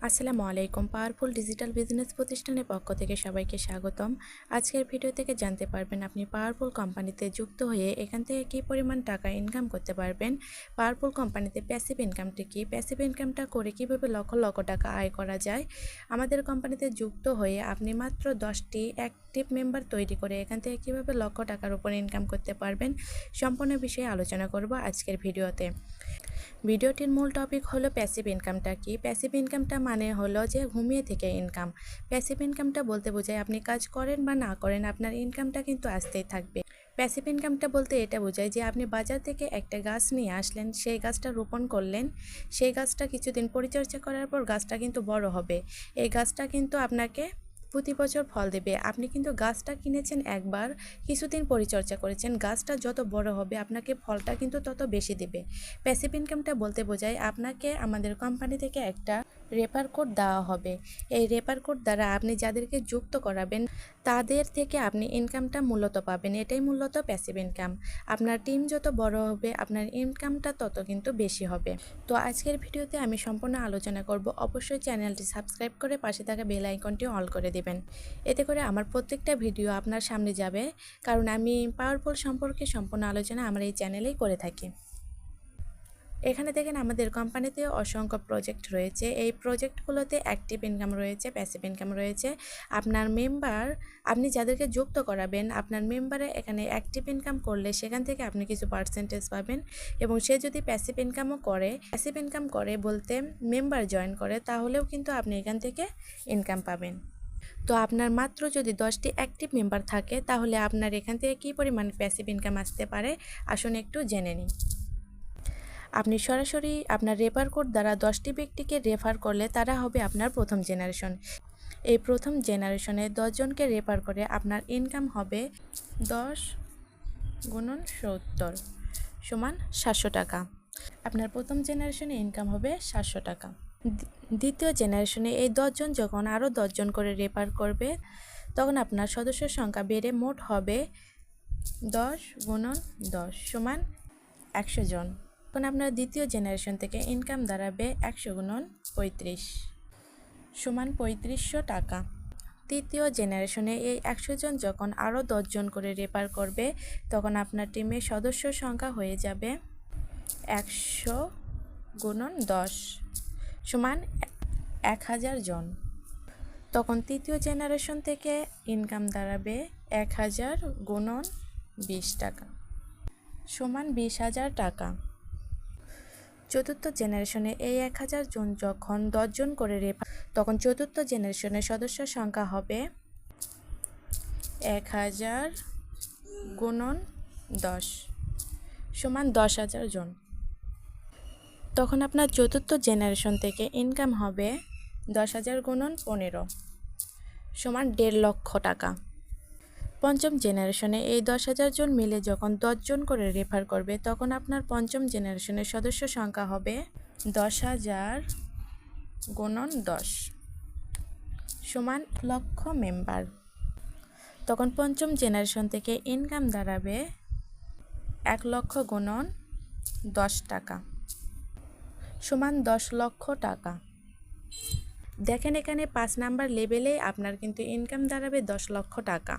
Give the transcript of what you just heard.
আসসালামু আলাইকুম। Powerful digital business প্রতিষ্ঠানের পক্ষ থেকে সবাইকে স্বাগতম। আজকের ভিডিও থেকে জানতে পারবেন আপনি পাওয়ারফুল কোম্পানিতে যুক্ত হয়ে এখান থেকে কী পরিমাণ টাকা ইনকাম করতে পারবেন। পাওয়ারফুল কোম্পানিতে প্যাসিভ ইনকামটি কী, প্যাসিভ ইনকামটা করে কীভাবে লক্ষ লক্ষ টাকা আয় করা যায়। আমাদের কোম্পানিতে যুক্ত হয়ে আপনি মাত্র 10টি অ্যাক্টিভ মেম্বার তৈরি করে এখান থেকে কীভাবে লক্ষ টাকার উপর ইনকাম করতে পারবেন, সম্পূর্ণ বিষয়ে আলোচনা করব আজকের ভিডিওতে। ভিডিওটির মূল টপিক হলো প্যাসিভ ইনকামটা কি। প্যাসিভ ইনকামটা মানে হলো যে ঘুমিয়ে থেকে ইনকাম। প্যাসিভ ইনকামটা বলতে বোঝায় আপনি কাজ করেন বা না করেন আপনার ইনকামটা কিন্তু আসতেই থাকবে। প্যাসিভ ইনকামটা বলতে এটা বোঝায় যে আপনি বাজার থেকে একটা গাছ নিয়ে আসলেন, সেই গাছটা রোপণ করলেন, সেই গাছটা কিছুদিন পরিচর্যা করার পর গাছটা কিন্তু বড় হবে। এই গাছটা কিন্তু আপনাকে প্রতি বছর ফল দেবে। আপনি কিন্তু গাছটা কিনেছেন একবার, কিছুদিন পরিচর্যা করেছেন, গাছটা যত বড় হবে আপনাকে ফলটা কিন্তু তত বেশি দেবে। প্যাসিভ ইনকামটা বলতে বোঝায় আপনাকে আমাদের কোম্পানি থেকে একটা রেফার কোড দেওয়া হবে। এই রেফার কোড দ্বারা আপনি যাদেরকে যুক্ত করাবেন তাদের থেকে আপনি ইনকামটা মূলত পাবেন। এটাই মূলত প্যাসিভ ইনকাম। আপনার টিম যত বড় হবে আপনার ইনকামটা তত কিন্তু বেশি হবে। তো আজকের ভিডিওতে আমি সম্পূর্ণ আলোচনা করব। অবশ্যই চ্যানেলটি সাবস্ক্রাইব করে পাশে থাকা বেল আইকনটি অল করে দেবেন। এতে করে আমার প্রত্যেকটা ভিডিও আপনার সামনে যাবে, কারণ আমি পাওয়ারফুল সম্পর্কে সম্পূর্ণ আলোচনা আমার এই চ্যানেলেই করে থাকি। এখানে দেখেন আমাদের কোম্পানিতে অসংখ্য প্রজেক্ট রয়েছে। এই প্রজেক্টগুলোতে অ্যাক্টিভ ইনকাম রয়েছে, প্যাসিভ ইনকাম রয়েছে। আপনার মেম্বার, আপনি যাদেরকে যুক্ত করাবেন, আপনার মেম্বারে এখানে অ্যাক্টিভ ইনকাম করলে সেখান থেকে আপনি কিছু পার্সেন্টেজ পাবেন, এবং সে যদি প্যাসিভ ইনকামও করে, প্যাসিভ ইনকাম করে বলতে মেম্বার জয়েন করে, তাহলেও কিন্তু আপনি এখান থেকে ইনকাম পাবেন। তো আপনার মাত্র যদি 10টি অ্যাক্টিভ মেম্বার থাকে তাহলে আপনার এখান থেকে কী পরিমাণ প্যাসিভ ইনকাম আসতে পারে আসুন একটু জেনে নিই। আপনি সরাসরি আপনার রেফার কোড দ্বারা 10টি ব্যক্তিকে রেফার করলে তারা হবে আপনার প্রথম জেনারেশন। এই প্রথম জেনারেশনে 10 জনকে রেফার করে আপনার ইনকাম হবে 10 গুণন 70 সমান 700 টাকা। আপনার প্রথম জেনারেশনে ইনকাম হবে 700 টাকা। দ্বিতীয় জেনারেশনে এই 10 জন যখন আরও 10 জন করে রেফার করবে তখন আপনার সদস্য সংখ্যা বেড়ে মোট হবে 10 গুণন 10 সমান 100 জন। এখন আপনার দ্বিতীয় জেনারেশন থেকে ইনকাম দাঁড়াবে 100 গুণন 35 সমান 3500 টাকা। তৃতীয় জেনারেশনে এই 100 জন যখন আরও 10 জন করে রেফার করবে তখন আপনার টিমের সদস্য সংখ্যা হয়ে যাবে 100 গুণন 10 সমান 1000 জন। তখন তৃতীয় জেনারেশন থেকে ইনকাম দাঁড়াবে 1000 গুণন 20 টাকা সমান 20,000 টাকা। চতুর্থ জেনারেশনে এই 1000 জন যখন 10 জন করে রেফার, তখন চতুর্থ জেনারেশনের সদস্য সংখ্যা হবে 1000 গুণন 10 সমান 10,000 জন। তখন আপনার চতুর্থ জেনারেশন থেকে ইনকাম হবে 10,000 গুণন 15 সমান 1.5 লক্ষ টাকা। পঞ্চম জেনারেশনে এই 10,000 জন মিলে যখন 10 জন করে রেফার করবে তখন আপনার পঞ্চম জেনারেশনের সদস্য সংখ্যা হবে 10,000 গুণন 10 সমান লক্ষ মেম্বার। তখন পঞ্চম জেনারেশন থেকে ইনকাম দাঁড়াবে 1 লক্ষ গুণন 10 টাকা সমান 10 লক্ষ টাকা। দেখেন এখানে 5 নাম্বার লেভেলে আপনার কিন্তু ইনকাম দাঁড়াবে 10 লক্ষ টাকা।